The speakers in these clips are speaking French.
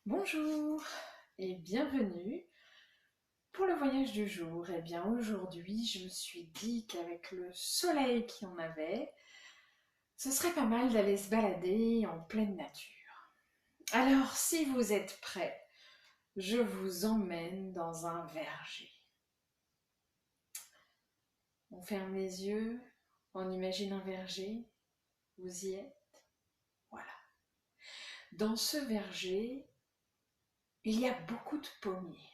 Bonjour et bienvenue pour le voyage du jour. Eh bien aujourd'hui, je me suis dit qu'avec le soleil qu'il y en avait, ce serait pas mal d'aller se balader en pleine nature. Alors si vous êtes prêts, je vous emmène dans un verger. On ferme les yeux, on imagine un verger, vous y êtes. Voilà. Dans ce verger, il y a beaucoup de pommiers.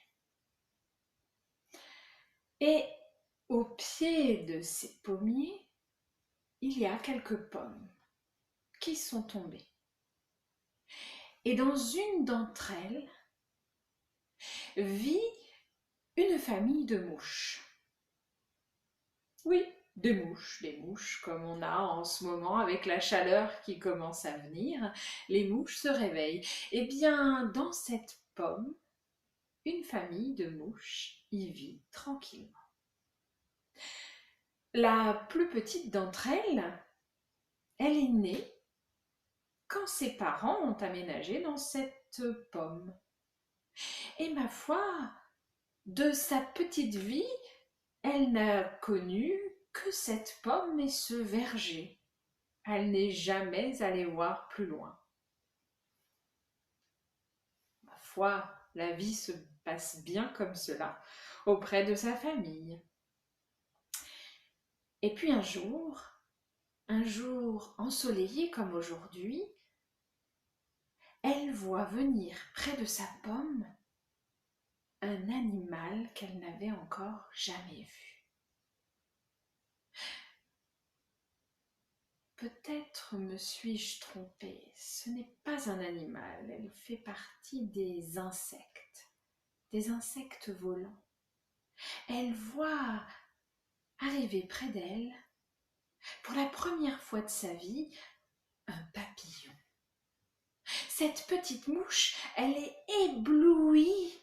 Et au pied de ces pommiers, il y a quelques pommes qui sont tombées. Et dans une d'entre elles vit une famille de mouches. Oui, des mouches comme on a en ce moment avec la chaleur qui commence à venir, les mouches se réveillent. Eh bien, dans cette pomme, une famille de mouches y vit tranquillement. La plus petite d'entre elles, elle est née quand ses parents ont aménagé dans cette pomme. Et ma foi, de sa petite vie, elle n'a connu que cette pomme et ce verger. Elle n'est jamais allée voir plus loin. Ma foi, la vie se passe bien comme cela auprès de sa famille. Et puis un jour ensoleillé comme aujourd'hui, elle voit venir près de sa pomme un animal qu'elle n'avait encore jamais vu. Peut-être me suis-je trompée, ce n'est pas un animal, elle fait partie des insectes volants. Elle voit arriver près d'elle, pour la première fois de sa vie, un papillon. Cette petite mouche, elle est éblouie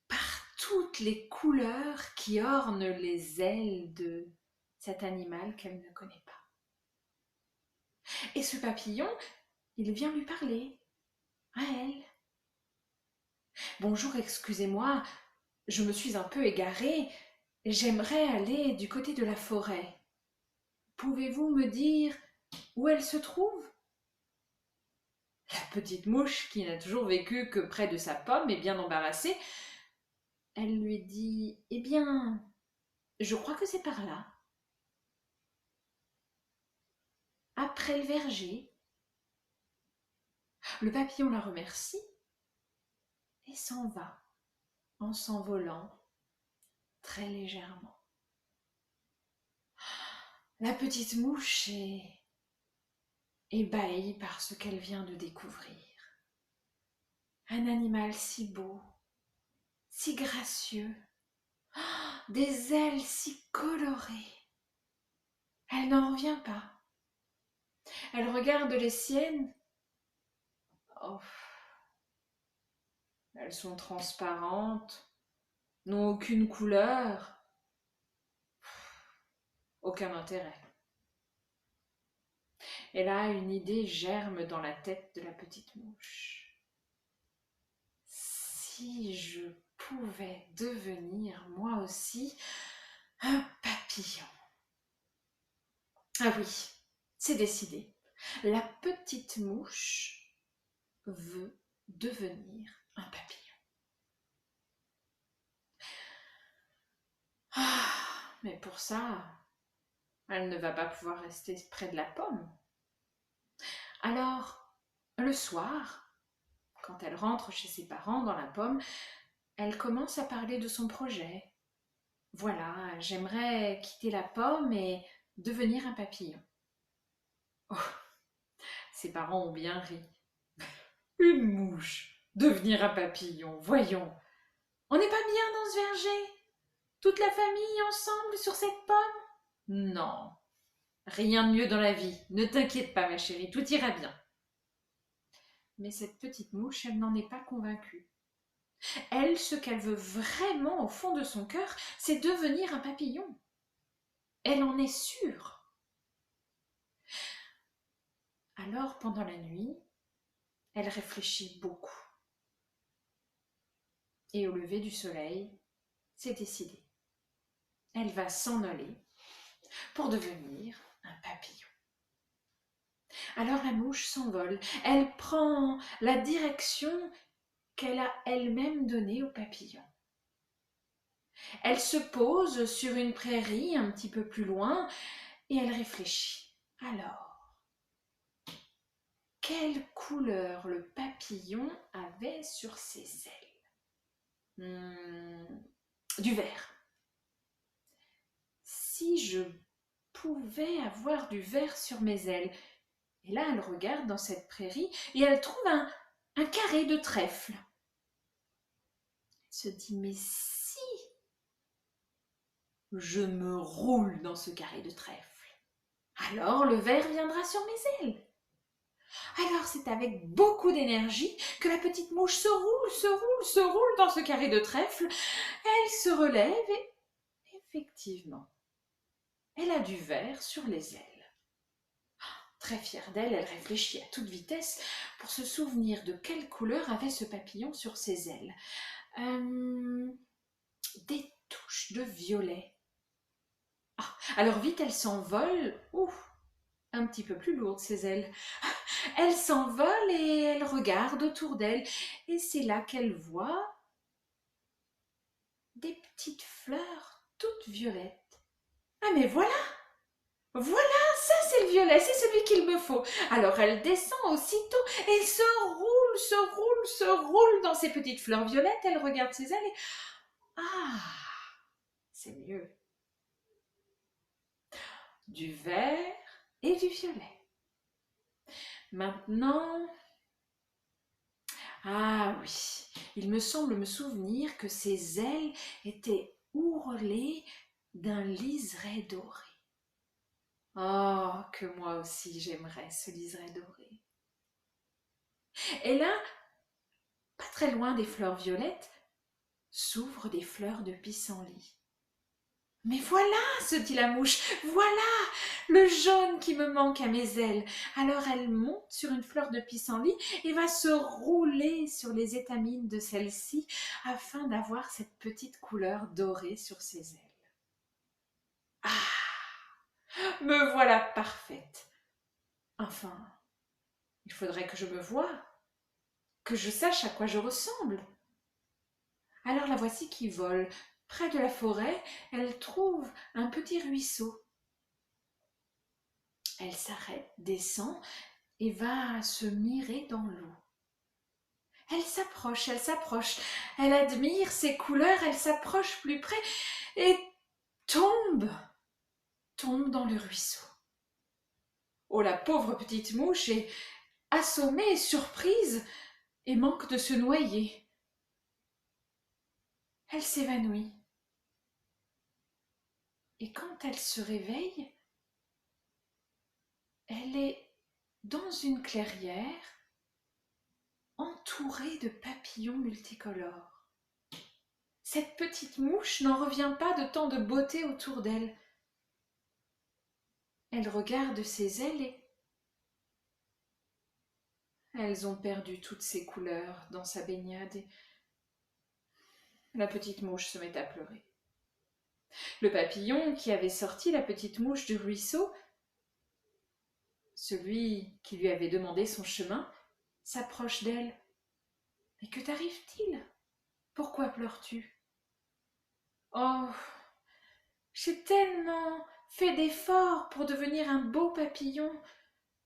par toutes les couleurs qui ornent les ailes de cet animal qu'elle ne connaît pas. Et ce papillon, il vient lui parler, à elle. Bonjour, excusez-moi, je me suis un peu égarée. J'aimerais aller du côté de la forêt. Pouvez-vous me dire où elle se trouve? La petite mouche, qui n'a toujours vécu que près de sa pomme, est bien embarrassée. Elle lui dit: Eh bien, je crois que c'est par là. Après le verger. Le papillon la remercie et s'en va en s'envolant très légèrement. La petite mouche est ébahie par ce qu'elle vient de découvrir. Un animal si beau, si gracieux, des ailes si colorées. Elle n'en revient pas. Elle regarde les siennes. Oh, elles sont transparentes, n'ont aucune couleur, aucun intérêt. Et là, une idée germe dans la tête de la petite mouche. Si je pouvais devenir moi aussi un papillon. Ah oui, c'est décidé. La petite mouche veut devenir un papillon. Ah, mais pour ça, elle ne va pas pouvoir rester près de la pomme. Alors, le soir, quand elle rentre chez ses parents dans la pomme, elle commence à parler de son projet. Voilà, j'aimerais quitter la pomme et devenir un papillon. Oh, ses parents ont bien ri. Une mouche, devenir un papillon, voyons. On n'est pas bien dans ce verger? Toute la famille ensemble sur cette pomme? Non, rien de mieux dans la vie. Ne t'inquiète pas, ma chérie, tout ira bien. Mais cette petite mouche, elle n'en est pas convaincue. Elle, ce qu'elle veut vraiment au fond de son cœur, c'est devenir un papillon. Elle en est sûre. Alors, pendant la nuit, elle réfléchit beaucoup. Et au lever du soleil, c'est décidé. Elle va s'envoler pour devenir un papillon. Alors la mouche s'envole. Elle prend la direction qu'elle a elle-même donnée au papillon. Elle se pose sur une prairie un petit peu plus loin et elle réfléchit. Alors, quelle couleur le papillon avait sur ses ailes? Du vert. Si je pouvais avoir du vert sur mes ailes. Et là, elle regarde dans cette prairie et elle trouve un carré de trèfle. Elle se dit, mais si je me roule dans ce carré de trèfle, alors le vert viendra sur mes ailes. Alors c'est avec beaucoup d'énergie que la petite mouche se roule dans ce carré de trèfle. Elle se relève et effectivement, elle a du vert sur les ailes. Très fière d'elle, elle réfléchit à toute vitesse pour se souvenir de quelle couleur avait ce papillon sur ses ailes. Des touches de violet. Alors vite, elle s'envole. Un petit peu plus lourde ses ailes. Elle s'envole et elle regarde autour d'elle. Et c'est là qu'elle voit des petites fleurs toutes violettes. Ah mais voilà! Voilà, ça c'est le violet, c'est celui qu'il me faut. Alors elle descend aussitôt et se roule dans ses petites fleurs violettes. Elle regarde ses ailes et... Ah, c'est mieux. Du vert et du violet. Maintenant... Ah oui, il me semble me souvenir que ses ailes étaient ourlées d'un liseré doré. Oh, que moi aussi j'aimerais ce liseré doré. Et là, pas très loin des fleurs violettes, s'ouvrent des fleurs de pissenlit. Mais voilà, se dit la mouche, voilà le jaune qui me manque à mes ailes. Alors elle monte sur une fleur de pissenlit et va se rouler sur les étamines de celle-ci afin d'avoir cette petite couleur dorée sur ses ailes. Ah, me voilà parfaite. Enfin, il faudrait que je me voie, que je sache à quoi je ressemble. Alors la voici qui vole. Près de la forêt, elle trouve un petit ruisseau. Elle s'arrête, descend et va se mirer dans l'eau. Elle s'approche, elle admire ses couleurs, elle s'approche plus près et tombe dans le ruisseau. Oh, la pauvre petite mouche est assommée, surprise et manque de se noyer. Elle s'évanouit. Et quand elle se réveille, elle est dans une clairière entourée de papillons multicolores. Cette petite mouche n'en revient pas de tant de beauté autour d'elle. Elle regarde ses ailes et elles ont perdu toutes ses couleurs dans sa baignade et la petite mouche se met à pleurer. Le papillon qui avait sorti la petite mouche du ruisseau, celui qui lui avait demandé son chemin, s'approche d'elle. « Mais que t'arrive-t-il? Pourquoi pleures-tu? » « Oh, j'ai tellement fait d'efforts pour devenir un beau papillon,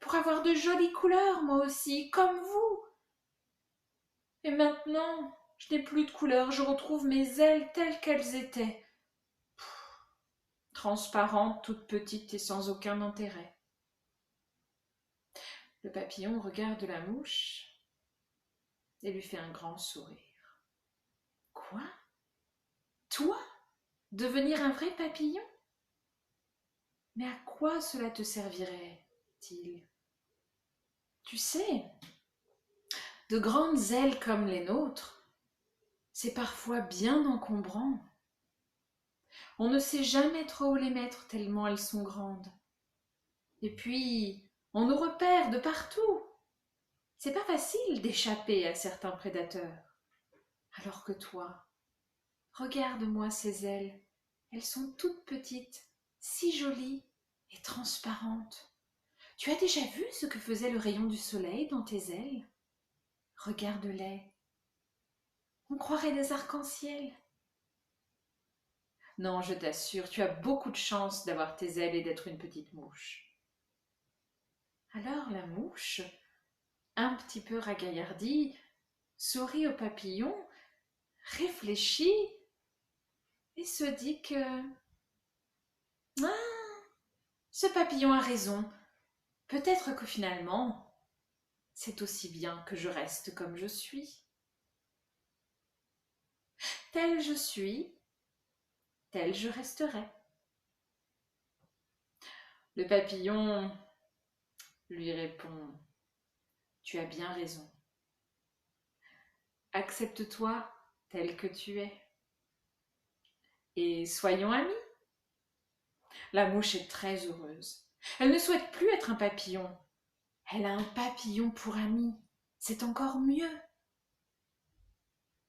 pour avoir de jolies couleurs moi aussi, comme vous. Et maintenant, je n'ai plus de couleurs, je retrouve mes ailes telles qu'elles étaient, transparentes, toutes petites et sans aucun intérêt. » Le papillon regarde la mouche et lui fait un grand sourire. « Quoi? Toi? Devenir un vrai papillon? Mais à quoi cela te servirait-il? Tu sais, de grandes ailes comme les nôtres, c'est parfois bien encombrant. On ne sait jamais trop où les mettre tellement elles sont grandes. Et puis, on nous repère de partout. C'est pas facile d'échapper à certains prédateurs. Alors que toi, regarde-moi ces ailes. Elles sont toutes petites, si jolies et transparentes. Tu as déjà vu ce que faisait le rayon du soleil dans tes ailes? Regarde-les. On croirait des arcs-en-ciel. Non, je t'assure, tu as beaucoup de chance d'avoir tes ailes et d'être une petite mouche. Alors la mouche, un petit peu ragaillardie, sourit au papillon, réfléchit et se dit que ah, ce papillon a raison. Peut-être que finalement, c'est aussi bien que je reste comme je suis. Tel je suis, tel je resterai. Le papillon lui répond: Tu as bien raison. Accepte-toi tel que tu es. Et soyons amis. La mouche est très heureuse. Elle ne souhaite plus être un papillon. Elle a un papillon pour ami. C'est encore mieux.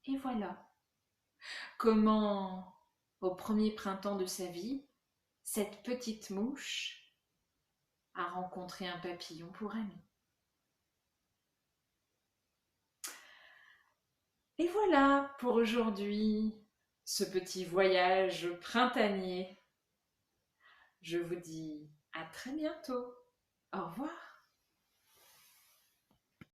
Et voilà comment, au premier printemps de sa vie, cette petite mouche a rencontré un papillon pour ami. Et voilà pour aujourd'hui ce petit voyage printanier. Je vous dis à très bientôt. Au revoir.